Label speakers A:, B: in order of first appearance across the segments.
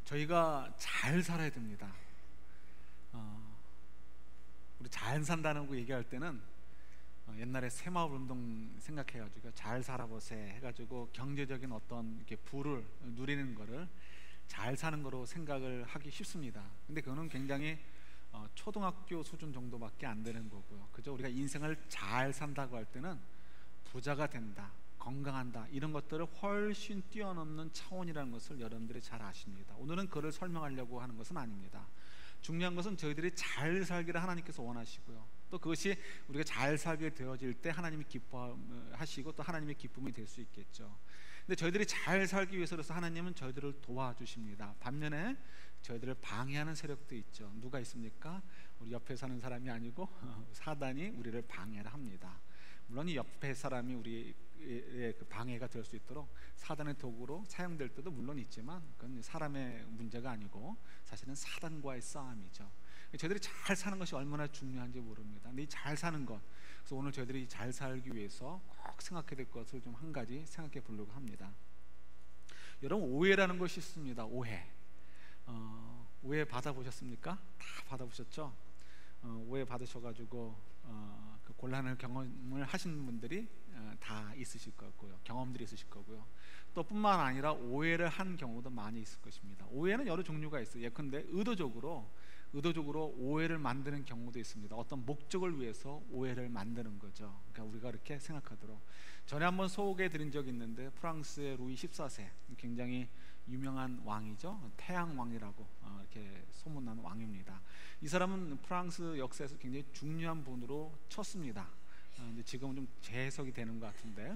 A: 저희가 잘 살아야 됩니다. 우리 잘 산다는 거 얘기할 때는 옛날에 새마을 운동 생각해가지고 잘 살아보세 해가지고 경제적인 어떤 이렇게 부를 누리는 거를 잘 사는 거로 생각을 하기 쉽습니다. 근데 그거는 굉장히 초등학교 수준 정도밖에 안 되는 거고요. 그죠? 우리가 인생을 잘 산다고 할 때는 부자가 된다, 건강한다, 이런 것들을 훨씬 뛰어넘는 차원이라는 것을 여러분들이 잘 아십니다. 오늘은 그를 설명하려고 하는 것은 아닙니다. 중요한 것은 저희들이 잘 살기를 하나님께서 원하시고요, 또 그것이 우리가 잘 살게 되어질 때 하나님이 기뻐하시고 또 하나님의 기쁨이 될 수 있겠죠. 근데 저희들이 잘 살기 위해서라서 하나님은 저희들을 도와주십니다. 반면에 저희들을 방해하는 세력도 있죠. 누가 있습니까? 우리 옆에 사는 사람이 아니고 사단이 우리를 방해를 합니다. 물론 이 옆에 사람이 우리의 그 방해가 될 수 있도록 사단의 도구로 사용될 때도 물론 있지만, 그건 사람의 문제가 아니고 사실은 사단과의 싸움이죠. 저희들이 잘 사는 것이 얼마나 중요한지 모릅니다. 근데 이 잘 사는 것, 그래서 오늘 저희들이 잘 살기 위해서 꼭 생각해야 될 것을 좀 한 가지 생각해 보려고 합니다. 여러분, 오해라는 것이 있습니다. 오해 받아보셨습니까? 다 받아보셨죠? 오해 받으셔가지고 그 곤란한 경험을 하신 분들이 다 있으실 거고요, 경험들이 있으실 거고요. 또 뿐만 아니라 오해를 한 경우도 많이 있을 것입니다. 오해는 여러 종류가 있어요. 예컨대 의도적으로 오해를 만드는 경우도 있습니다. 어떤 목적을 위해서 오해를 만드는 거죠. 그러니까 우리가 이렇게 생각하도록. 전에 한번 소개해 드린 적이 있는데, 프랑스의 루이 14세, 굉장히 유명한 왕이죠. 태양왕이라고 이렇게 소문난 왕입니다. 이 사람은 프랑스 역사에서 굉장히 중요한 분으로 쳤습니다. 근데 지금은 좀 재해석이 되는 것 같은데,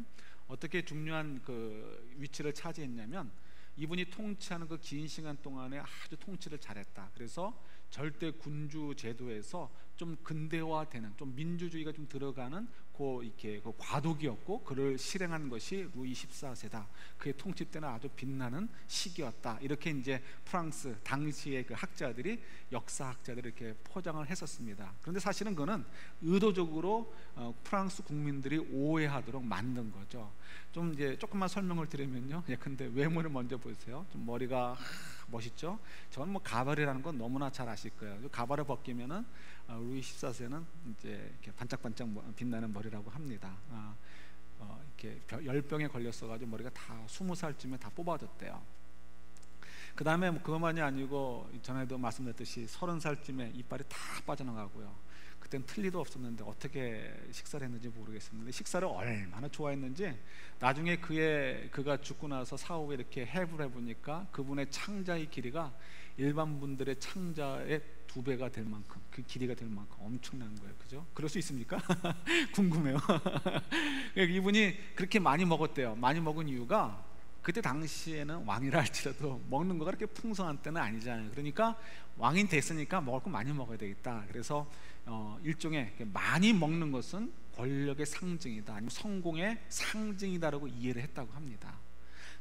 A: 어떻게 중요한 그 위치를 차지했냐면, 이분이 통치하는 그 긴 시간 동안에 아주 통치를 잘했다. 그래서 절대 군주 제도에서 좀 근대화되는, 좀 민주주의가 좀 들어가는 이렇게 그 과도기였고, 그를 실행한 것이 루이 14세다. 그의 통치 때는 아주 빛나는 시기였다. 이렇게 이제 프랑스 당시의 그 학자들이, 역사학자들이 이렇게 포장을 했었습니다. 그런데 사실은 그는 의도적으로 프랑스 국민들이 오해하도록 만든 거죠. 좀 이제 조금만 설명을 드리면요, 근데 외모를 먼저 보세요. 좀 머리가 멋있죠. 저는 뭐 가발이라는 건 너무나 잘 아실 거예요. 가발을 벗기면은 루이 14세는 이제 이렇게 반짝반짝 빛나는 머리라고 합니다. 이렇게 열병에 걸렸어가지고 머리가 다 20살쯤에 다 뽑아졌대요. 그 다음에 그것만이 아니고, 전에도 말씀드렸듯이 30살쯤에 이빨이 다 빠져나가고요. 그때는 틀니도 없었는데 어떻게 식사를 했는지 모르겠습니다. 식사를 얼마나 좋아했는지, 나중에 그가 죽고 나서 사후에 이렇게 해부를 해보니까 그분의 창자의 길이가 일반 분들의 창자의 2배가 될 만큼, 그 길이가 될 만큼 엄청난 거예요. 그죠? 그럴 수 있습니까? 궁금해요. 이분이 그렇게 많이 먹었대요. 많이 먹은 이유가, 그때 당시에는 왕이라 할지라도 먹는 거가 그렇게 풍성한 때는 아니잖아요. 그러니까 왕이 됐으니까 먹을 거 많이 먹어야 되겠다. 그래서 일종의 많이 먹는 것은 권력의 상징이다, 아니면 성공의 상징이다라고 이해를 했다고 합니다.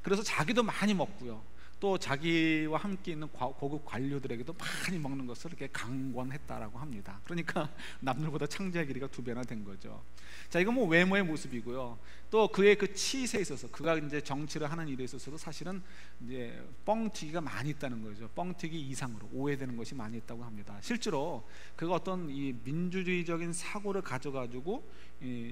A: 그래서 자기도 많이 먹고요, 또 자기와 함께 있는 고급 관료들에게도 많이 먹는 것을 이렇게 강권했다라고 합니다. 그러니까 남들보다 창자의 길이가 2배나 된 거죠. 자, 이건 뭐 외모의 모습이고요. 또 그의 그 치세에 있어서, 그가 이제 정치를 하는 일에 있어서도 사실은 이제 뻥튀기가 많이 있다는 거죠. 뻥튀기 이상으로 오해되는 것이 많이 있다고 합니다. 실제로 그가 어떤 이 민주주의적인 사고를 가져가지고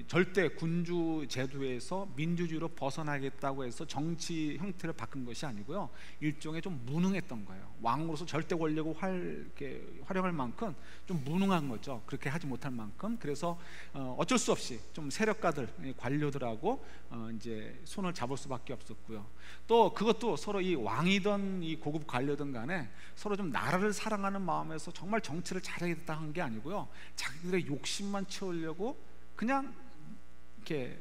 A: 절대 군주 제도에서 민주주의로 벗어나겠다고 해서 정치 형태를 바꾼 것이 아니고요, 일종의 좀 무능했던 거예요. 왕으로서 절대 권력을 활용할 만큼 좀 무능한 거죠. 그렇게 하지 못할 만큼. 그래서 어쩔 수 없이 좀 세력가들, 관료들하고 이제 손을 잡을 수밖에 없었고요. 또 그것도 서로 이 왕이든 이 고급 관료든 간에 서로 좀 나라를 사랑하는 마음에서 정말 정치를 잘하겠다 한 게 아니고요, 자기들의 욕심만 채우려고 그냥 이렇게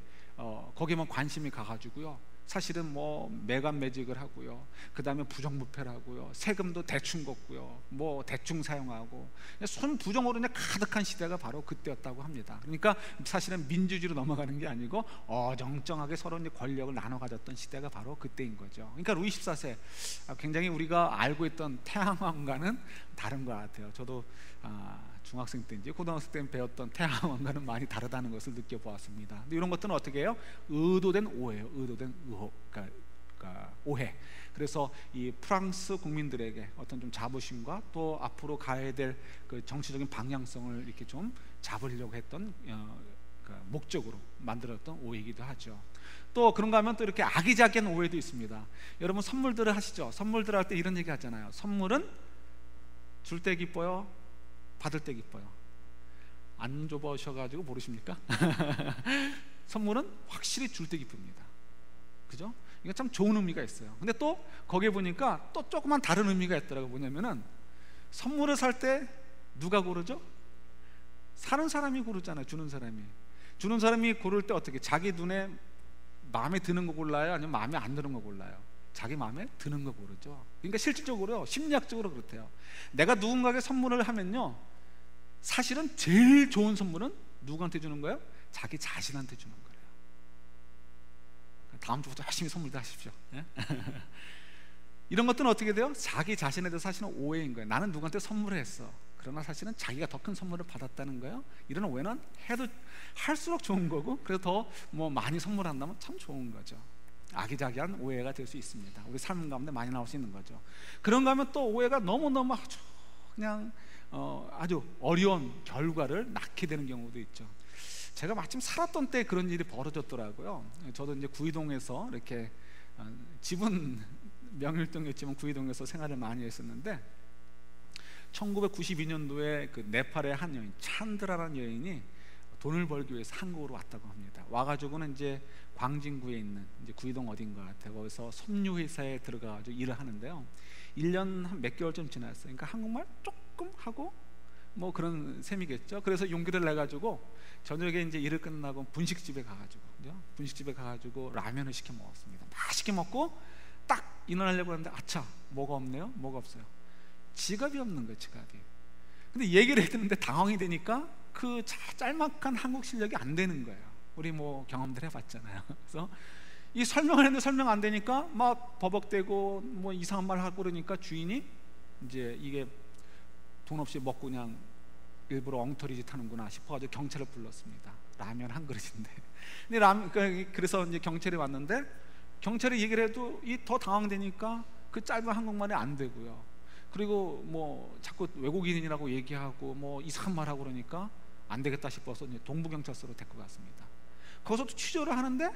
A: 거기에만 관심이 가가지고요, 사실은 뭐 매간매직을 하고요, 그 다음에 부정부패를 하고요, 세금도 대충 걷고요, 뭐 대충 사용하고, 손부정으로 그냥 가득한 시대가 바로 그때였다고 합니다. 그러니까 사실은 민주주의로 넘어가는 게 아니고 어정쩡하게 서로 이제 권력을 나눠 가졌던 시대가 바로 그때인 거죠. 그러니까 루이 14세, 굉장히 우리가 알고 있던 태양왕과는 다른 것 같아요. 저도 중학생 때인지 고등학생 때 배웠던 태양왕과는 많이 다르다는 것을 느껴보았습니다. 근데 이런 것들은 어떻게 해요? 의도된 오해예요. 의도된 의혹. 그러니까 오해. 그래서 이 프랑스 국민들에게 어떤 좀 자부심과 또 앞으로 가야 될 그 정치적인 방향성을 이렇게 좀 잡으려고 했던 목적으로 만들었던 오해이기도 하죠. 또 그런가 하면 또 이렇게 아기자기한 오해도 있습니다. 여러분 선물들을 하시죠. 선물들 할 때 이런 얘기 하잖아요. 선물은 줄 때 기뻐요, 받을 때 기뻐요. 안 줘보셔가지고 모르십니까? 선물은 확실히 줄 때 기쁩니다. 그죠? 이거 참 좋은 의미가 있어요. 근데 또 거기에 보니까 또 조그만 다른 의미가 있더라고요. 뭐냐면은 선물을 살 때 누가 고르죠? 사는 사람이 고르잖아요. 주는 사람이 고를 때 어떻게, 자기 눈에 마음에 드는 거 골라요? 아니면 마음에 안 드는 거 골라요? 자기 마음에 드는 거 고르죠. 그러니까 실질적으로 심리학적으로 그렇대요. 내가 누군가에게 선물을 하면요, 사실은 제일 좋은 선물은 누구한테 주는 거예요? 자기 자신한테 주는 거예요. 다음 주부터 열심히 선물도 하십시오. 예? 이런 것들은 어떻게 돼요? 자기 자신에 대해서 사실은 오해인 거예요. 나는 누구한테 선물을 했어. 그러나 사실은 자기가 더 큰 선물을 받았다는 거예요. 이런 오해는 해도 할수록 좋은 거고, 그래서 더 뭐 많이 선물한다면 참 좋은 거죠. 아기자기한 오해가 될 수 있습니다. 우리 삶 가운데 많이 나올 수 있는 거죠. 그런가 하면 또 오해가 너무너무 아주 그냥 아주 어려운 결과를 낳게 되는 경우도 있죠. 제가 마침 살았던 때 그런 일이 벌어졌더라고요. 저도 이제 구이동에서 이렇게 집은 명일동이었지만 구이동에서 생활을 많이 했었는데, 1992년도에 그 네팔의 한 여인, 찬드라라는 여인이 돈을 벌기 위해서 한국으로 왔다고 합니다. 와가지고는 이제 광진구에 있는 이제 구이동 어딘가 같아요. 거기서 섬유 회사에 들어가가지고 일을 하는데요. 1년 한 몇 개월쯤 지났어요. 그러니까 한국말 조금 하고 뭐 그런 셈이겠죠. 그래서 용기를 내 가지고 저녁에 이제 일을 끝나고 분식집에 가가지고 라면을 시켜 먹었습니다. 맛있게 먹고 딱 인원하려고 하는데 아차, 뭐가 없네요. 뭐가 없어요. 지갑이 없는 거예요. 지갑이. 근데 얘기를 해드는데 당황이 되니까 그 짤막한 한국 실력이 안 되는 거예요. 우리 뭐 경험들 해봤잖아요. 그래서 이 설명을 했는데 설명 안 되니까 막 버벅대고 뭐 이상한 말 하고 그러니까 주인이 이제 이게 돈 없이 먹고 그냥 일부러 엉터리 짓 하는구나 싶어가지고 경찰을 불렀습니다. 라면 한 그릇인데. 근데 그래서 이제 경찰이 왔는데, 경찰이 얘기를 해도 이 더 당황되니까 그 짧은 한국말이 안 되고요. 그리고 뭐 자꾸 외국인이라고 얘기하고 뭐 이상한 말 하고 그러니까 안 되겠다 싶어서 이제 동부경찰서로 데리고 갔습니다. 거기서도 취조를 하는데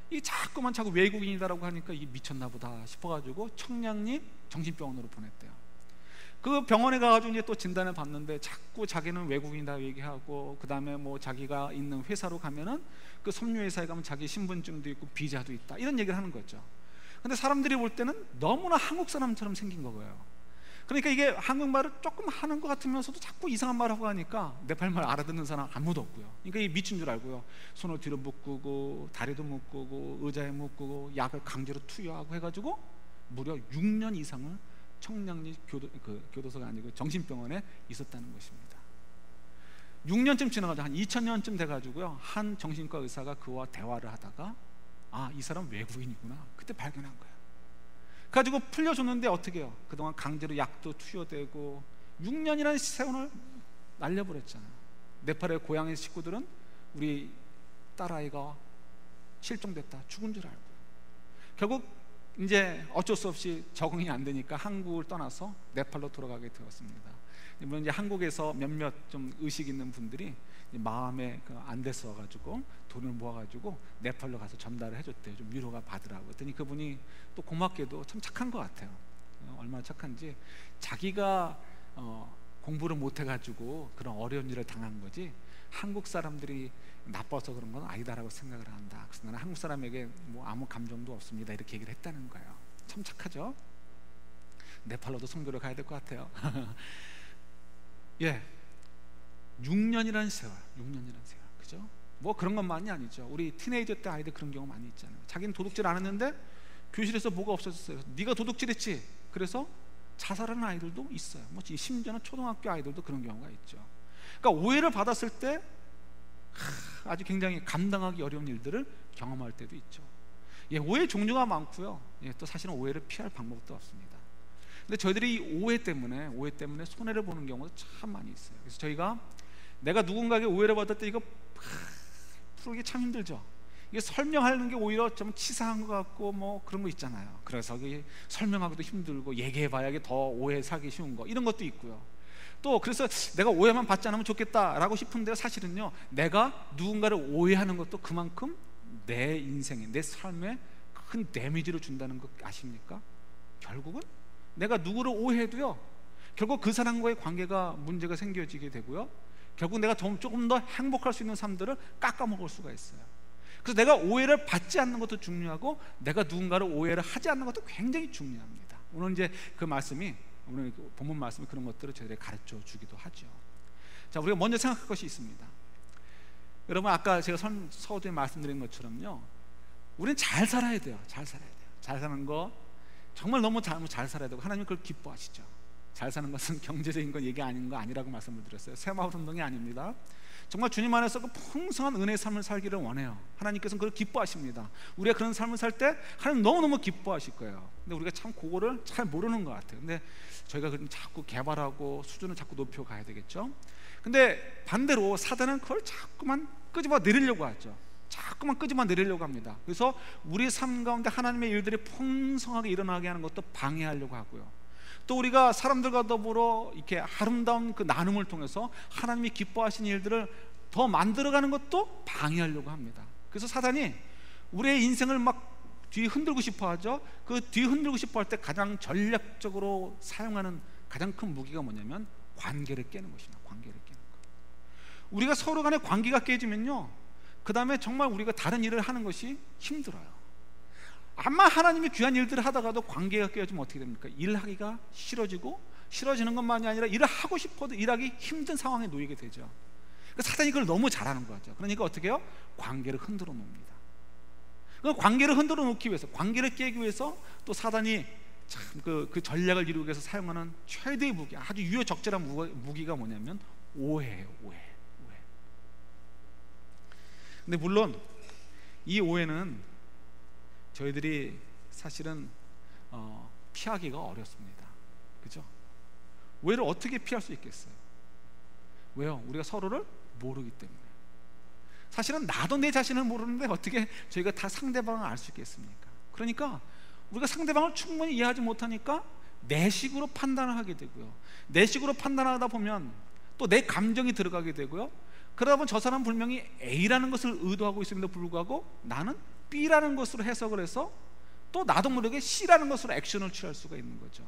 A: 이 자꾸만 자꾸 외국인이다라고 하니까 이게 미쳤나 보다 싶어가지고 청량리 정신병원으로 보냈대요. 그 병원에 가가지고 이제 또 진단을 받는데 자꾸 자기는 외국인이다 얘기하고, 그 다음에 뭐 자기가 있는 회사로 가면은 그 섬유회사에 가면 자기 신분증도 있고 비자도 있다 이런 얘기를 하는 거죠. 근데 사람들이 볼 때는 너무나 한국 사람처럼 생긴 거예요. 그러니까 이게 한국말을 조금 하는 것 같으면서도 자꾸 이상한 말 하고 하니까 네팔말 알아듣는 사람 아무도 없고요. 그러니까 이게 미친 줄 알고요. 손을 뒤로 묶고 다리도 묶고 의자에 묶고 약을 강제로 투여하고 해가지고 무려 6년 이상을 청량리 교도소가 아니고 정신병원에 있었다는 것입니다. 6년쯤 지나가지고 한 2000년쯤 돼가지고요, 한 정신과 의사가 그와 대화를 하다가 아, 이 사람 외국인이구나 그때 발견한 거예요. 가지고 풀려줬는데 어떻게 해요? 그동안 강제로 약도 투여되고 6년이라는 세월을 날려버렸잖아요. 네팔의 고향의 식구들은 우리 딸아이가 실종됐다, 죽은 줄 알고, 결국 이제 어쩔 수 없이 적응이 안 되니까 한국을 떠나서 네팔로 돌아가게 되었습니다. 물론 이제 한국에서 몇몇 좀 의식 있는 분들이 마음에 안 됐어가지고 돈을 모아가지고 네팔로 가서 전달을 해줬대요. 좀 위로가 받으라고. 그랬더니 그분이 또 고맙게도 참 착한 것 같아요. 얼마나 착한지, 자기가 공부를 못해가지고 그런 어려운 일을 당한 거지 한국 사람들이 나빠서 그런 건 아니다라고 생각을 한다. 그래서 나는 한국 사람에게 뭐 아무 감정도 없습니다 이렇게 얘기를 했다는 거예요. 참 착하죠. 네팔로도 선교를 가야 될 것 같아요. 예, 6년이라는 세월, 그죠? 뭐 그런 것만이 아니죠. 우리 티네이저 때 아이들 그런 경우 많이 있잖아요. 자기는 도둑질 안 했는데 교실에서 뭐가 없어졌어요. 네가 도둑질했지. 그래서 자살하는 아이들도 있어요. 뭐 심지어는 초등학교 아이들도 그런 경우가 있죠. 그러니까 오해를 받았을 때 아주 굉장히 감당하기 어려운 일들을 경험할 때도 있죠. 예, 오해 종류가 많고요. 예, 또 사실은 오해를 피할 방법도 없습니다. 근데 저희들이 이 오해 때문에 손해를 보는 경우도 참 많이 있어요. 그래서 저희가 내가 누군가에게 오해를 받을 때 이거 풀기 참 힘들죠. 이게 설명하는 게 오히려 좀 치사한 것 같고 뭐 그런 거 있잖아요. 그래서 설명하기도 힘들고 얘기해봐야 더 오해 사기 쉬운 거, 이런 것도 있고요. 또 그래서 내가 오해만 받지 않으면 좋겠다라고 싶은데, 사실은요, 내가 누군가를 오해하는 것도 그만큼 내 인생에, 내 삶에 큰 데미지를 준다는 거 아십니까? 결국은 내가 누구를 오해해도요, 결국 그 사람과의 관계가 문제가 생겨지게 되고요, 결국 내가 조금 더 행복할 수 있는 삶들을 깎아먹을 수가 있어요. 그래서 내가 오해를 받지 않는 것도 중요하고, 내가 누군가를 오해를 하지 않는 것도 굉장히 중요합니다. 오늘 이제 그 말씀이, 오늘 본문 말씀이 그런 것들을 저희들에게 가르쳐 주기도 하죠. 자, 우리가 먼저 생각할 것이 있습니다. 여러분, 아까 제가 서두에 말씀드린 것처럼요, 우리는 잘 살아야 돼요. 잘 살아야 돼요. 잘 사는 거 정말 너무 잘 살아야 되고, 하나님은 그걸 기뻐하시죠. 잘 사는 것은 경제적인 건 얘기 아닌 거 아니라고 말씀을 드렸어요. 새마을 운동이 아닙니다. 정말 주님 안에서 그 풍성한 은혜의 삶을 살기를 원해요. 하나님께서는 그걸 기뻐하십니다. 우리가 그런 삶을 살 때 하나님 너무너무 기뻐하실 거예요. 근데 우리가 참 그거를 잘 모르는 것 같아요. 근데 저희가 자꾸 개발하고 수준을 자꾸 높여가야 되겠죠. 근데 반대로 사단은 그걸 자꾸만 끄집어 내리려고 하죠. 자꾸만 끄집어 내리려고 합니다. 그래서 우리 삶 가운데 하나님의 일들이 풍성하게 일어나게 하는 것도 방해하려고 하고요, 또 우리가 사람들과 더불어 이렇게 아름다운 그 나눔을 통해서 하나님이 기뻐하시는 일들을 더 만들어가는 것도 방해하려고 합니다. 그래서 사단이 우리의 인생을 막 뒤 흔들고 싶어 하죠. 그 뒤 흔들고 싶어 할 때 가장 전략적으로 사용하는 가장 큰 무기가 뭐냐면 관계를 깨는 것입니다. 관계를 깨는 것. 우리가 서로 간의 관계가 깨지면요, 그 다음에 정말 우리가 다른 일을 하는 것이 힘들어요. 아마 하나님이 귀한 일들을 하다가도 관계가 깨어지면 어떻게 됩니까? 일하기가 싫어지고, 싫어지는 것만이 아니라 일을 하고 싶어도 일하기 힘든 상황에 놓이게 되죠. 그러니까 사단이 그걸 너무 잘하는 거죠. 그러니까 어떻게 해요? 관계를 흔들어 놓습니다. 그 관계를 흔들어 놓기 위해서, 관계를 깨기 위해서 또 사단이 참 그 전략을 이루기 위해서 사용하는 최대의 무기, 아주 유효적절한 무기가 뭐냐면 오해예요. 오해. 근데 물론 이 오해는 저희들이 사실은 피하기가 어렵습니다. 그죠? 오해를 어떻게 피할 수 있겠어요? 왜요? 우리가 서로를 모르기 때문에. 사실은 나도 내 자신을 모르는데 어떻게 저희가 다 상대방을 알 수 있겠습니까? 그러니까 우리가 상대방을 충분히 이해하지 못하니까 내 식으로 판단을 하게 되고요, 내 식으로 판단하다 보면 또 내 감정이 들어가게 되고요, 그러다 보면 저 사람 분명히 A라는 것을 의도하고 있음에도 불구하고 나는 B라는 것으로 해석을 해서 또 나도 모르게 C라는 것으로 액션을 취할 수가 있는 거죠.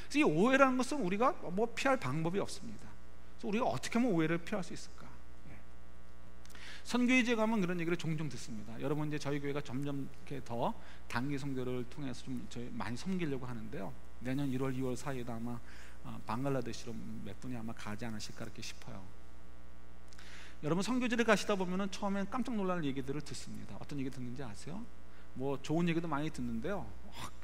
A: 그래서 이 오해라는 것은 우리가 뭐 피할 방법이 없습니다. 그래서 우리가 어떻게 하면 오해를 피할 수 있을까? 선교회에 가면 그런 얘기를 종종 듣습니다. 여러분, 이제 저희 교회가 점점 이렇게 더 단기 선교를 통해서 좀 저희 많이 섬기려고 하는데요, 내년 1월, 2월 사이에도 아마 방글라데시로 몇 분이 아마 가지 않으실까 이렇게 싶어요. 여러분, 선교지를 가시다 보면은 처음엔 깜짝 놀라는 얘기들을 듣습니다. 어떤 얘기 듣는지 아세요? 뭐 좋은 얘기도 많이 듣는데요,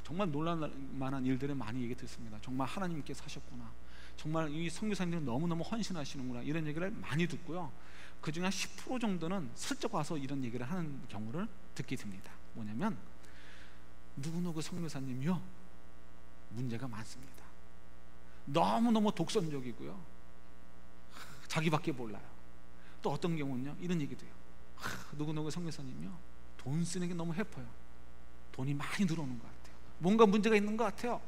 A: 정말 놀랄만한 일들을 많이 얘기 듣습니다. 정말 하나님께서 하셨구나, 정말 이 선교사님들은 너무너무 헌신하시는구나, 이런 얘기를 많이 듣고요, 그 중에 한 10% 정도는 슬쩍 와서 이런 얘기를 하는 경우를 듣게 됩니다. 뭐냐면, 누구누구 선교사님이요, 문제가 많습니다. 너무너무 독선적이고요, 자기밖에 몰라요. 또 어떤 경우는요, 이런 얘기도 해요. 누구누구 선교사님이요, 돈 쓰는 게 너무 해퍼요. 돈이 많이 늘어오는 것 같아요. 뭔가 문제가 있는 것 같아요.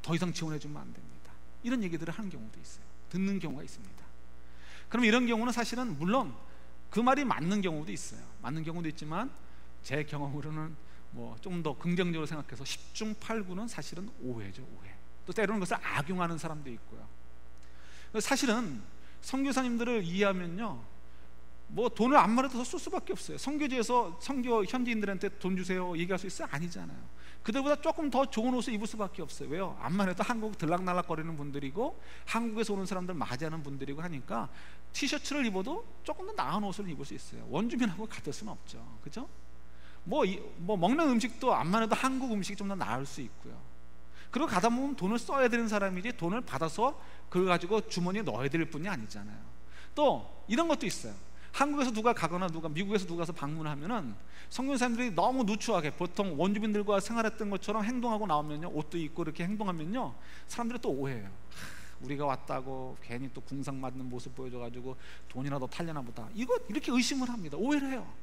A: 더 이상 지원해 주면 안 됩니다. 이런 얘기들을 하는 경우도 있어요. 듣는 경우가 있습니다. 그럼 이런 경우는 사실은 물론 그 말이 맞는 경우도 있어요. 맞는 경우도 있지만 제 경험으로는 뭐 좀 더 긍정적으로 생각해서 10중 8구는 사실은 오해죠. 오해. 또 때로는 그것을 악용하는 사람도 있고요. 사실은 선교사님들을 이해하면요, 뭐 돈을 암만 해도 더 쓸 수밖에 없어요. 선교지에서 선교 현지인들한테 돈 주세요 얘기할 수 있어요? 아니잖아요. 그들보다 조금 더 좋은 옷을 입을 수밖에 없어요. 왜요? 암만 해도 한국 들락날락거리는 분들이고 한국에서 오는 사람들 맞이하는 분들이고 하니까 티셔츠를 입어도 조금 더 나은 옷을 입을 수 있어요. 원주민하고 같을 수는 없죠. 그죠? 뭐 먹는 음식도 암만 해도 한국 음식이 좀 더 나을 수 있고요. 그리고 가다 보면 돈을 써야 되는 사람이지 돈을 받아서 그걸 가지고 주머니에 넣어야 될 뿐이 아니잖아요. 또 이런 것도 있어요. 한국에서 누가 가거나 미국에서 누가 가서 방문하면은 선교사님들이 너무 누추하게 보통 원주민들과 생활했던 것처럼 행동하고 나오면요, 옷도 입고 이렇게 행동하면요, 사람들이 또 오해해요. 우리가 왔다고 괜히 또 궁상 맞는 모습 보여줘가지고 돈이라도 탈려나 보다, 이거 이렇게 의심을 합니다. 오해를 해요.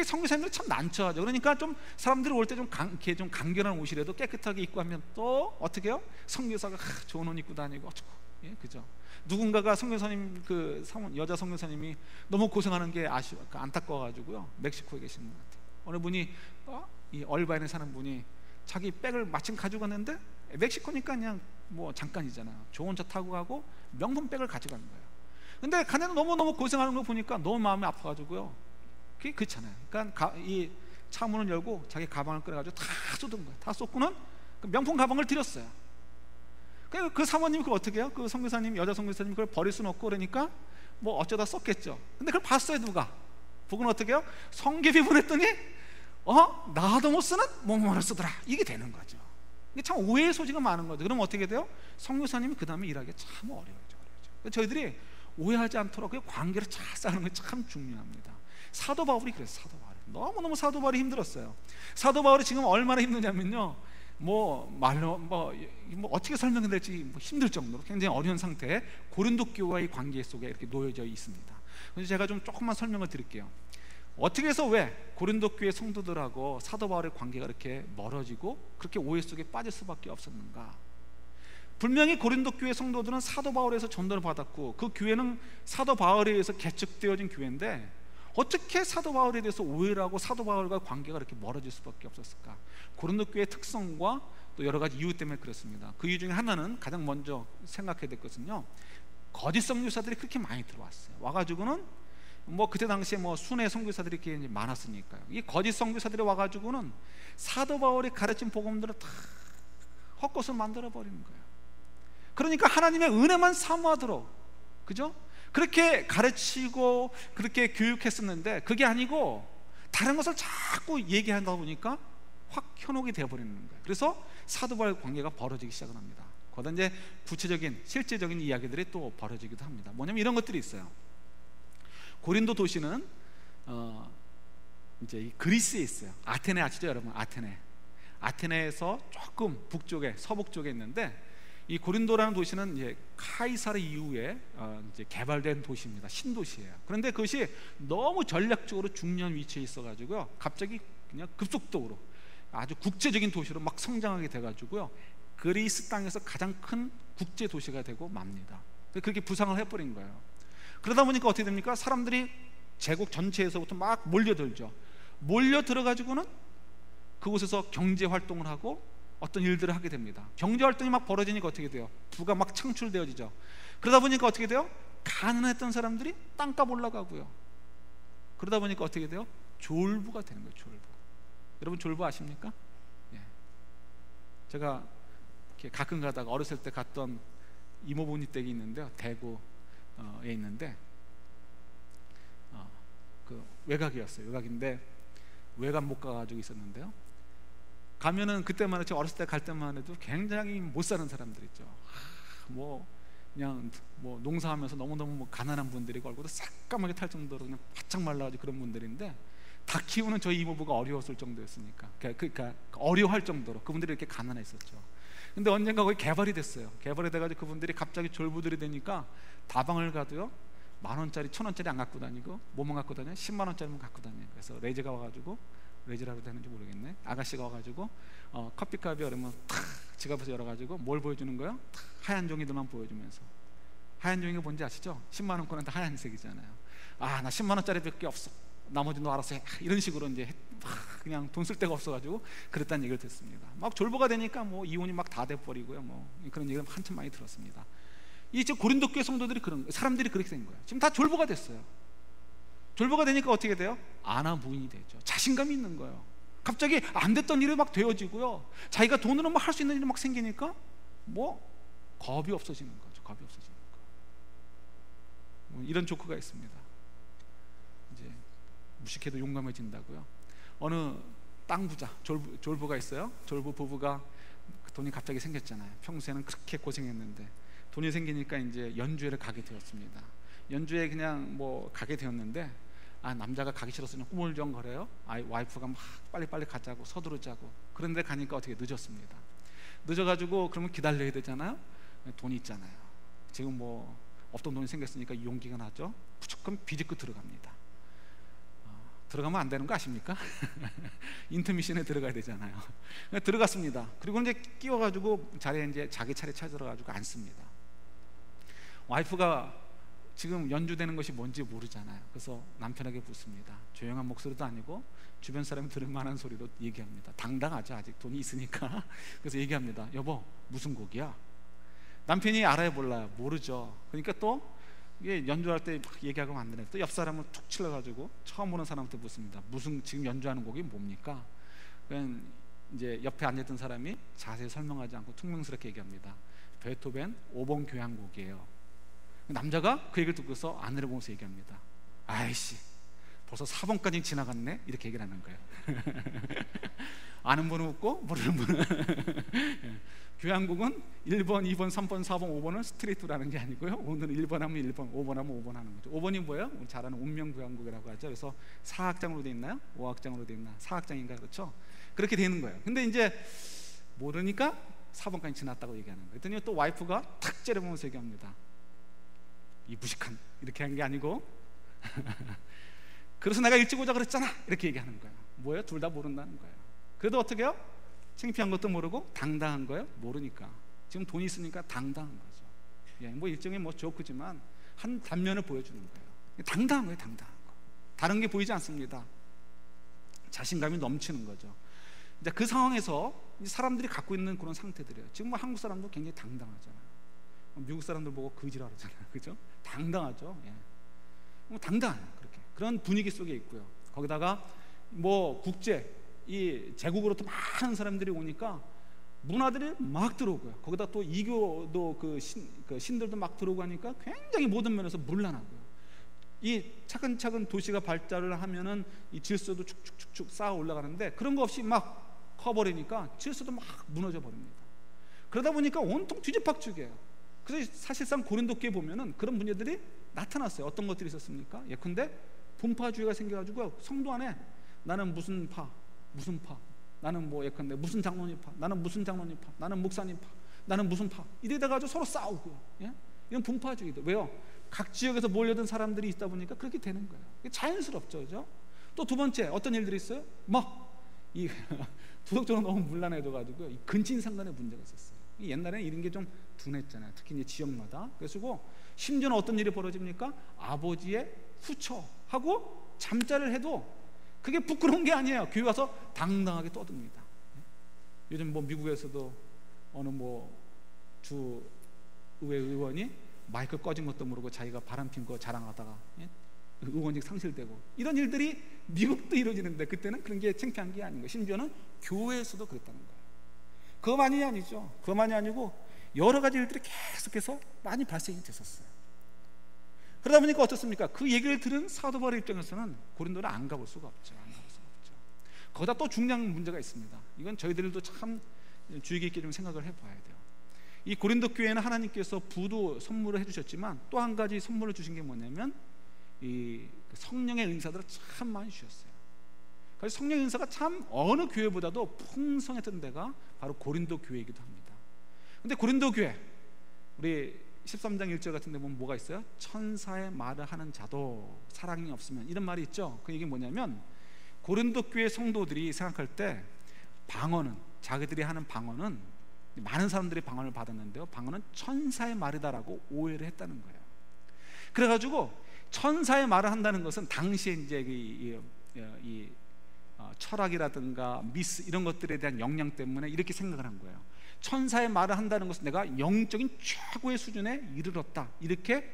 A: 선교사님들이 참 난처하죠. 그러니까 좀 사람들이 올 때 좀 이렇게 좀 간결한 옷이라도 깨끗하게 입고 하면 또 어떻게 해요? 선교사가 좋은 옷 입고 다니고 어쩌고, 예, 그죠? 누군가가 선교사님 여자 선교사님이 너무 고생하는 게 안타까워가지고요, 멕시코에 계신 분 같아요. 어느 분이 이 얼바인에 사는 분이 자기 백을 마침 가지고 갔는데, 멕시코니까 그냥 뭐 잠깐이잖아요. 좋은 차 타고 가고 명품 백을 가져가는 거예요. 근데 가냐는 너무너무 고생하는 거 보니까 너무 마음이 아파가지고요, 그게 그렇잖아요. 그러니까 이 차 문을 열고 자기 가방을 꺼내가지고 다 쏟은 거예요. 다 쏟고는 그 명품 가방을 드렸어요. 그 사모님이 그걸 어떻게 해요? 그 선교사님, 여자 선교사님이 그걸 버릴 수는 없고, 그러니까 뭐 어쩌다 썼겠죠. 근데 그걸 봤어요. 누가 보고는 어떻게 해요? 성경에 보냈더니 나도 못 쓰는 뭐뭐를 쓰더라, 이게 되는 거죠. 이게 참 오해의 소지가 많은 거죠. 그럼 어떻게 돼요? 선교사님이 그 다음에 일하기 참 어려워져. 저희들이 오해하지 않도록 그 관계를 잘 쌓는 게 참 중요합니다. 사도 바울이 그랬어요. 사도 바울이 너무너무 사도 바울이 힘들었어요. 사도 바울이 지금 얼마나 힘드냐면요, 말로 어떻게 설명해야 될지 힘들 정도로 굉장히 어려운 상태에 고린도 교회와의 관계 속에 이렇게 놓여져 있습니다. 그래서 제가 좀 조금만 설명을 드릴게요. 어떻게 해서 왜 고린도 교회 성도들하고 사도 바울의 관계가 이렇게 멀어지고 그렇게 오해 속에 빠질 수밖에 없었는가? 분명히 고린도 교회 성도들은 사도 바울에서 전도를 받았고, 그 교회는 사도 바울에 의해서 개척되어진 교회인데 어떻게 사도 바울에 대해서 오해를 하고 사도 바울과 관계가 이렇게 멀어질 수밖에 없었을까? 고린도 교회의 특성과 또 여러 가지 이유 때문에 그렇습니다. 그 이유 중에 하나는 가장 먼저 생각해야 될 것은요, 거짓 선교사들이 그렇게 많이 들어왔어요. 와가지고는 그때 당시에 순회 선교사들이 이렇게 많았으니까요. 이 거짓 선교사들이 와가지고는 사도 바울이 가르친 복음들을 다 헛것을 만들어 버리는 거예요. 그러니까 하나님의 은혜만 사모하도록, 그죠? 그렇게 가르치고 그렇게 교육했었는데 그게 아니고 다른 것을 자꾸 얘기하다 보니까 확 현혹이 되어버리는 거예요. 그래서 사도 바울의 관계가 벌어지기 시작을 합니다. 거기다 이제 구체적인 실제적인 이야기들이 또 벌어지기도 합니다. 뭐냐면 이런 것들이 있어요. 고린도 도시는 이제 그리스에 있어요. 아테네 아시죠, 여러분? 아테네에서 조금 북쪽에, 서북 쪽에 있는데, 이 고린도라는 도시는 이제 카이사르 이후에 이제 개발된 도시입니다. 신도시예요. 그런데 그것이 너무 전략적으로 중요한 위치에 있어가지고요, 갑자기 그냥 급속도로 아주 국제적인 도시로 막 성장하게 돼가지고요, 그리스 땅에서 가장 큰 국제 도시가 되고 맙니다. 그렇게 부상을 해버린 거예요. 그러다 보니까 어떻게 됩니까? 사람들이 제국 전체에서부터 막 몰려들죠. 몰려들어가지고는 그곳에서 경제 활동을 하고 어떤 일들을 하게 됩니다. 경제 활동이 막 벌어지니까 어떻게 돼요? 부가 막 창출되어지죠. 그러다 보니까 어떻게 돼요? 가난했던 사람들이 땅값 올라가고요. 그러다 보니까 어떻게 돼요? 졸부가 되는 거예요. 졸부. 여러분 졸부 아십니까? 예. 제가 이렇게 가끔 가다가 어렸을 때 갔던 이모부니 댁이 있는데요, 대구에 있는데 그 외곽이었어요. 외곽인데 외곽 못 가가지고 있었는데요, 가면은 그때만 해도, 어렸을 때 갈 때만 해도 굉장히 못 사는 사람들 있죠. 그냥 농사하면서 너무너무 가난한 분들이 얼굴도 새까맣게 탈 정도로 그냥 바짝 말라가지고 그런 분들인데, 다 키우는 저희 이모부가 어려웠을 정도였으니까, 그러니까 어려워할 정도로 그분들이 이렇게 가난했었죠. 근데 언젠가 거기 개발이 됐어요. 개발이 돼가지고 그분들이 갑자기 졸부들이 되니까 다방을 가도요, 10,000원짜리 1,000원짜리 안 갖고 다니고 뭐만 갖고 다녀요? 100,000원짜리만 갖고 다녀요. 그래서 레이저가 와가지고, 레이저라고 되는지 모르겠네, 아가씨가 와가지고 커피값이 얼으면 탁 지갑에서 열어가지고 뭘 보여주는 거예요? 하얀 종이들만 보여주면서, 하얀 종이가 뭔지 아시죠? 10만원권은 다 하얀색이잖아요. 나 10만원짜리밖에 없어, 나머지 너 알아서 해, 이런 식으로 이제 그냥 돈 쓸 데가 없어가지고 그랬다는 얘기를 듣습니다. 막 졸부가 되니까 이혼이 막 다 돼버리고요, 그런 얘기를 한참 많이 들었습니다. 이제 고린도 교회 성도들이 사람들이 그렇게 된 거예요. 지금 다 졸부가 됐어요. 졸부가 되니까 어떻게 돼요? 아나무인이 되죠. 자신감이 있는 거예요. 갑자기 안 됐던 일이 막 되어지고요, 자기가 돈으로 막 할 수 있는 일이 막 생기니까 겁이 없어지는 거죠. 겁이 없어지는 거. 이런 조크가 있습니다. 이제 무식해도 용감해진다고요. 어느 땅 부자 졸부가 있어요. 졸부 부부가 돈이 갑자기 생겼잖아요. 평소에는 그렇게 고생했는데 돈이 생기니까 이제 연주회를 가게 되었습니다. 연주회 그냥 가게 되었는데, 남자가 가기 싫어서 그냥 꾸물쩡거려요. 와이프가 막 빨리빨리 가자고 서두르자고. 그런데 가니까 어떻게 늦었습니다. 늦어가지고 그러면 기다려야 되잖아요. 돈이 있잖아요. 지금 없던 돈이 생겼으니까 용기가 나죠. 무조건 비집고 들어갑니다. 들어가면 안 되는 거 아십니까? 인터미션에 들어가야 되잖아요. 들어갔습니다. 그리고 이제 끼워가지고 자리에 이제 자기 차례 찾아가지고 앉습니다. 와이프가 지금 연주되는 것이 뭔지 모르잖아요. 그래서 남편에게 묻습니다. 조용한 목소리도 아니고 주변 사람이 들을 만한 소리로 얘기합니다. 당당하죠. 아직 돈이 있으니까. 그래서 얘기합니다. 여보, 무슨 곡이야? 남편이 알아요, 몰라요? 모르죠. 그러니까 또 이게 연주할 때 막 얘기하고 안 되네. 또 옆 사람을 툭 찔러가지고 처음 보는 사람한테 묻습니다. 무슨 지금 연주하는 곡이 뭡니까? 그냥 이제 옆에 앉았던 사람이 자세히 설명하지 않고 퉁명스럽게 얘기합니다. 베토벤 5번 교향곡이에요. 남자가 그 얘기를 듣고서 아내를 보면서 얘기합니다. 아이씨, 벌써 4번까지 지나갔네? 이렇게 얘기를 하는 거예요. 아는 분은 웃고 모르는 분은 교향곡은 1번, 2번, 3번, 4번, 5번은 스트레이트라는 게 아니고요. 오늘은 1번 하면 1번, 5번 하면 5번 하는 거죠. 5번이 뭐예요? 우리 잘 아는 운명교향곡이라고 하죠. 그래서 4악장으로 되어 있나요? 5악장으로 되어 있나? 4악장인가? 그렇죠? 그렇게 되는 거예요. 근데 이제 모르니까 4번까지 지났다고 얘기하는 거예요. 그랬더니 또 와이프가 탁 째려보면서 얘기합니다. 이 무식한, 이렇게 한 게 아니고 그래서 내가 일찍 오자 그랬잖아, 이렇게 얘기하는 거예요. 뭐예요? 둘 다 모른다는 거예요. 그래도 어떻게 해요? 창피한 것도 모르고 당당한 거예요? 모르니까. 지금 돈이 있으니까 당당한 거죠. 예, 뭐 일종의 뭐 조크지만 한 단면을 보여주는 거예요. 당당한 거예요, 당당한 거. 다른 게 보이지 않습니다. 자신감이 넘치는 거죠. 이제 그 상황에서 사람들이 갖고 있는 그런 상태들이에요. 지금 뭐 한국 사람도 굉장히 당당하잖아요. 미국 사람들 보고 거지라 그러잖아요, 그죠? 당당하죠. 예. 뭐 당당해요, 그렇게. 그런 분위기 속에 있고요. 거기다가 뭐 국제 이 제국으로부터 많은 사람들이 오니까 문화들이 막 들어오고요. 거기다 또 이교도 그 신들도 막 들어오고 하니까 굉장히 모든 면에서 문란하고요. 이 차근차근 도시가 발달을 하면은 이 질서도 축축축축 쌓아 올라가는데 그런 거 없이 막 커버리니까 질서도 막 무너져 버립니다. 그러다 보니까 온통 뒤집박죽이에요. 그래서 사실상 고린도 교회 보면은 그런 문제들이 나타났어요. 어떤 것들이 있었습니까? 예컨대 분파주의가 생겨가지고 성도 안에 나는 무슨 파, 무슨 파, 나는 뭐 예컨대 무슨 장로님 파, 나는 무슨 장로님 파, 나는 목사님 파, 나는 무슨 파, 이래다 가지고 서로 싸우고요. 예? 이건 분파주의다. 왜요? 각 지역에서 몰려든 사람들이 있다 보니까 그렇게 되는 거예요. 자연스럽죠, 그죠? 또 두 번째 어떤 일들이 있어요? 막 이 도덕적으로 너무 문란해져가지고 이 근친상간의 문제가 있었어요. 옛날에는 이런 게 좀 둔했잖아요. 특히 이제 지역마다. 그래서 심지어는 어떤 일이 벌어집니까? 아버지의 후처하고 잠자를 해도 그게 부끄러운 게 아니에요. 교회 와서 당당하게 떠듭니다. 요즘 뭐 미국에서도 어느 뭐 주 의회 의원이 마이크 꺼진 것도 모르고 자기가 바람핀 거 자랑하다가 의원직 상실되고 이런 일들이 미국도 이루어지는데 그때는 그런 게 창피한 게 아닌 거예요. 심지어는 교회에서도 그랬다는 거예요. 그것만이 아니죠. 그것만이 아니고 여러 가지 일들이 계속해서 많이 발생이 됐었어요. 그러다 보니까 어떻습니까? 그 얘기를 들은 사도 바울의 입장에서는 고린도를 안 가볼 수가 없죠. 안 가볼 수가 없죠. 거기다 또 중요한 문제가 있습니다. 이건 저희들도 참 주의 깊게 좀 생각을 해봐야 돼요. 이 고린도 교회는 하나님께서 부도 선물을 해주셨지만 또 한 가지 선물을 주신 게 뭐냐면 이 성령의 은사들을 참 많이 주셨어요. 그래서 성령의 은사가 참 어느 교회보다도 풍성했던 데가 바로 고린도 교회이기도 합니다. 근데 고린도 교회 우리 13장 1절 같은 데 보면 뭐가 있어요? 천사의 말을 하는 자도 사랑이 없으면, 이런 말이 있죠. 그 얘기 뭐냐면 고린도 교회 성도들이 생각할 때 방언은, 자기들이 하는 방언은, 많은 사람들이 방언을 받았는데요, 방언은 천사의 말이다라고 오해를 했다는 거예요. 그래가지고 천사의 말을 한다는 것은 당시에 이제 철학이라든가 미스 이런 것들에 대한 영향 때문에 이렇게 생각을 한 거예요. 천사의 말을 한다는 것은 내가 영적인 최고의 수준에 이르렀다, 이렇게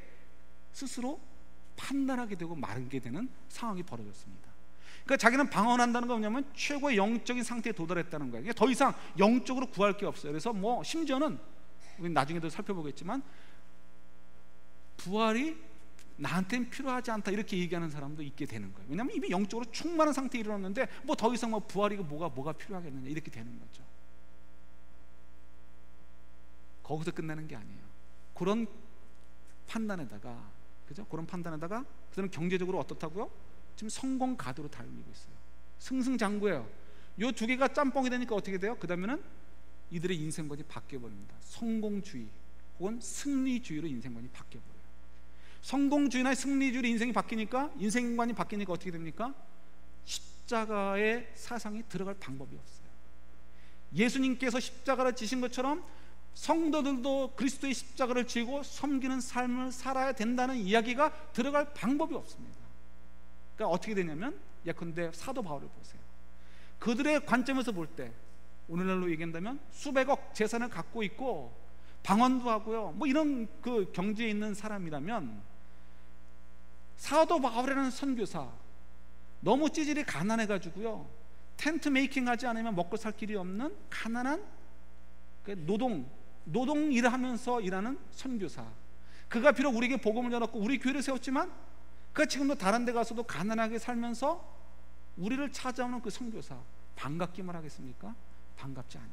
A: 스스로 판단하게 되고 말하게 되는 상황이 벌어졌습니다. 그러니까 자기는 방언한다는 건 뭐냐면 최고의 영적인 상태에 도달했다는 거예요. 더 이상 영적으로 구할 게 없어요. 그래서 뭐 심지어는 우리 나중에도 살펴보겠지만 부활이 나한테는 필요하지 않다, 이렇게 얘기하는 사람도 있게 되는 거예요. 왜냐하면 이미 영적으로 충만한 상태에 이르렀는데 뭐 더 이상 뭐 부활이고 뭐가 필요하겠느냐, 이렇게 되는 거죠. 거기서 끝나는 게 아니에요. 그런 판단에다가, 그죠? 그런 판단에다가 그들은 경제적으로 어떻다고요? 지금 성공 가도로 달리고 있어요. 승승장구예요. 요 두 개가 짬뽕이 되니까 어떻게 돼요? 그 다음에는 이들의 인생관이 바뀌어 버립니다. 성공주의 혹은 승리주의로 인생관이 바뀌어 버려요. 성공주의나 승리주의로 인생이 바뀌니까, 인생관이 바뀌니까 어떻게 됩니까? 십자가의 사상이 들어갈 방법이 없어요. 예수님께서 십자가를 지신 것처럼 성도들도 그리스도의 십자가를 지고 섬기는 삶을 살아야 된다는 이야기가 들어갈 방법이 없습니다. 그러니까 어떻게 되냐면, 예컨대 사도 바울을 보세요. 그들의 관점에서 볼 때 오늘날로 얘기한다면 수백억 재산을 갖고 있고 방언도 하고요, 뭐 이런 그 경지에 있는 사람이라면, 사도 바울이라는 선교사 너무 찌질이 가난해가지고요, 텐트 메이킹 하지 않으면 먹고 살 길이 없는 가난한 노동 일을 하면서 일하는 선교사, 그가 비록 우리에게 복음을 전했고 우리 교회를 세웠지만 그가 지금도 다른 데 가서도 가난하게 살면서 우리를 찾아오는 그 선교사, 반갑기만 하겠습니까? 반갑지 않은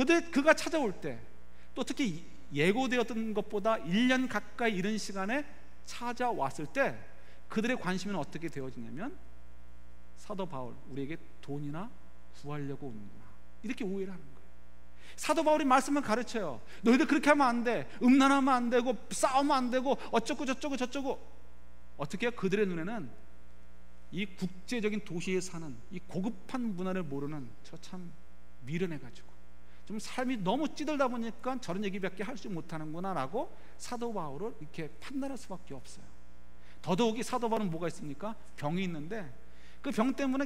A: 거예요. 그가 찾아올 때, 또 특히 예고되었던 것보다 1년 가까이 이른 시간에 찾아왔을 때 그들의 관심은 어떻게 되어지냐면, 사도 바울 우리에게 돈이나 구하려고 오는구나, 이렇게 오해를 하는 거예요. 사도 바울이 말씀을 가르쳐요. 너희들 그렇게 하면 안 돼, 음란하면 안 되고 싸우면 안 되고 어쩌고 저쩌고. 어떻게 해요? 그들의 눈에는 이 국제적인 도시에 사는 이 고급한 문화를 모르는 저 참 미련해가지고 좀 삶이 너무 찌들다 보니까 저런 얘기밖에 할 수 못하는구나 라고 사도 바울을 이렇게 판단할 수밖에 없어요. 더더욱이 사도 바울은 뭐가 있습니까? 병이 있는데 그 병 때문에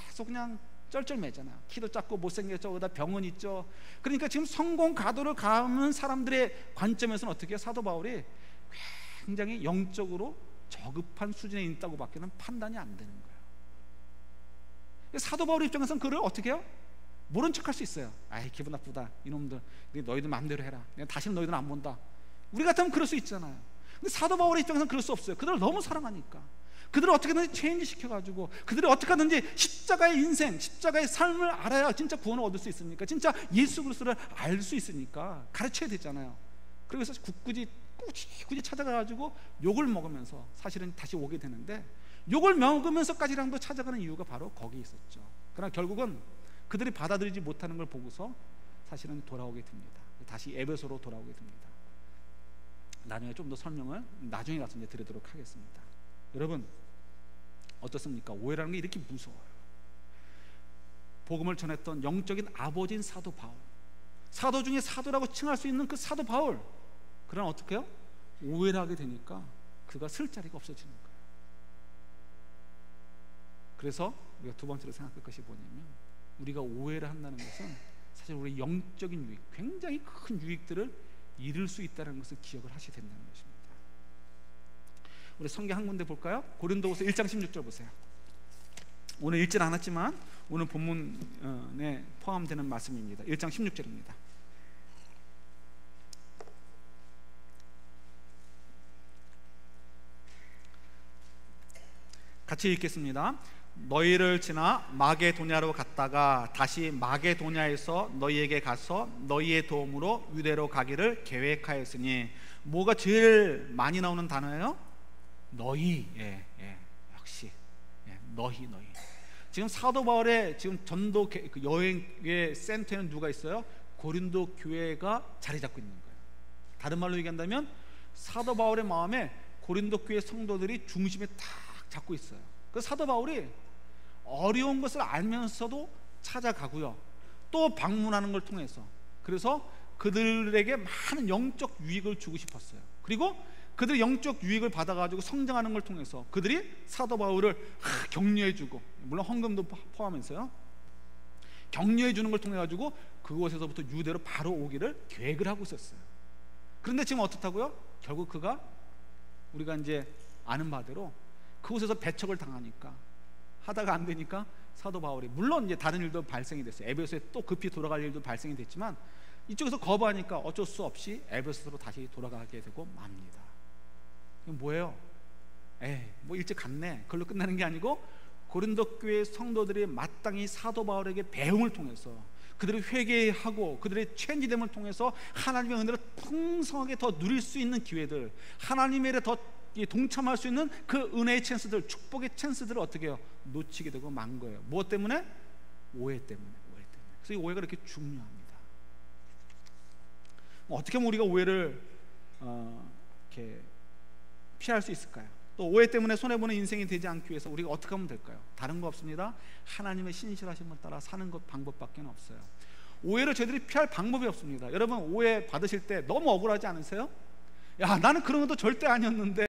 A: 계속 그냥 쩔쩔매잖아요. 키도 작고 못생겼죠, 거기다 병은 있죠. 그러니까 지금 성공 가도를 가는 사람들의 관점에서는 어떻게 해요? 사도 바울이 굉장히 영적으로 저급한 수준에 있다고 밖에는 판단이 안 되는 거예요. 사도 바울 입장에서는 그를 어떻게 해요? 모른 척할 수 있어요. 아이, 기분 나쁘다, 이놈들, 너희들 마음대로 해라, 내가 다시는 너희들 안 본다. 우리 같으면 그럴 수 있잖아요. 근데 사도 바울의 입장에서는 그럴 수 없어요. 그들을 너무 사랑하니까 그들을 어떻게든지 체인지 시켜가지고 그들이 어떻게 하든지 십자가의 인생, 십자가의 삶을 알아야 진짜 구원을 얻을 수 있으니까, 진짜 예수 그리스도를 알 수 있으니까 가르쳐야 되잖아요. 그래서 굳이 찾아가가지고 욕을 먹으면서 사실은 다시 오게 되는데, 욕을 먹으면서까지랑도 찾아가는 이유가 바로 거기 있었죠. 그러나 결국은 그들이 받아들이지 못하는 걸 보고서 사실은 돌아오게 됩니다. 다시 에베소로 돌아오게 됩니다. 나중에 좀 더 설명을 나중에 가서 이제 드리도록 하겠습니다. 여러분 어떻습니까? 오해라는 게 이렇게 무서워요. 복음을 전했던 영적인 아버지인 사도 바울, 사도 중에 사도라고 칭할 수 있는 그 사도 바울, 그러나 어떻게 해요? 오해를 하게 되니까 그가 쓸 자리가 없어지는 거예요. 그래서 우리가 두 번째로 생각할 것이 뭐냐면, 우리가 오해를 한다는 것은 사실 우리 영적인 유익, 굉장히 큰 유익들을 잃을 수 있다는 것을 기억을 하셔야 된다는 것입니다. 우리 성경 한 군데 볼까요? 고린도후서 1장 16절 보세요. 오늘 읽진 않았지만 오늘 본문에 포함되는 말씀입니다. 1장 16절입니다. 같이 읽겠습니다. 너희를 지나 마게도냐로 갔다가 다시 마게도냐에서 너희에게 가서 너희의 도움으로 유대로 가기를 계획하였으니. 뭐가 제일 많이 나오는 단어예요? 너희. 역시 너희. 지금 사도 바울의 지금 전도 여행의 센터에는 누가 있어요? 고린도 교회가 자리 잡고 있는 거예요. 다른 말로 얘기한다면 사도 바울의 마음에 고린도 교회 성도들이 중심에 딱 잡고 있어요. 그래서 사도 바울이 어려운 것을 알면서도 찾아가고요, 또 방문하는 걸 통해서 그래서 그들에게 많은 영적 유익을 주고 싶었어요. 그리고 그들의 영적 유익을 받아가지고 성장하는 걸 통해서 그들이 사도 바울을 격려해주고, 물론 헌금도 포함해서요, 격려해주는 걸 통해 가지고 그곳에서부터 유대로 바로 오기를 계획을 하고 있었어요. 그런데 지금 어떻다고요? 결국 그가 우리가 이제 아는 바대로 그곳에서 배척을 당하니까, 하다가 안 되니까 사도 바울이, 물론 이제 다른 일도 발생이 됐어요. 에베소에 또 급히 돌아갈 일도 발생이 됐지만 이쪽에서 거부하니까 어쩔 수 없이 에베소로 다시 돌아가게 되고 맙니다. 이건 뭐예요? 뭐 일찍 갔네, 그걸로 끝나는 게 아니고 고린도 교회 성도들이 마땅히 사도 바울에게 배움을 통해서 그들의 회개하고 그들의 체인지됨을 통해서 하나님의 은혜를 풍성하게 더 누릴 수 있는 기회들, 하나님의 일에 더 동참할 수 있는 그 은혜의 찬스들, 축복의 찬스들을 어떻게 해요? 놓치게 되고 만 거예요. 무엇 때문에? 오해 때문에. 그래서 이 오해가 이렇게 중요합니다. 어떻게 하면 우리가 오해를 이렇게 피할 수 있을까요? 또 오해 때문에 손해보는 인생이 되지 않기 위해서 우리가 어떻게 하면 될까요? 다른 거 없습니다. 하나님의 신실하심을 따라 사는 것 방법밖에 없어요. 오해를 저희들이 피할 방법이 없습니다. 여러분 오해 받으실 때 너무 억울하지 않으세요? 야, 나는 그런 것도 절대 아니었는데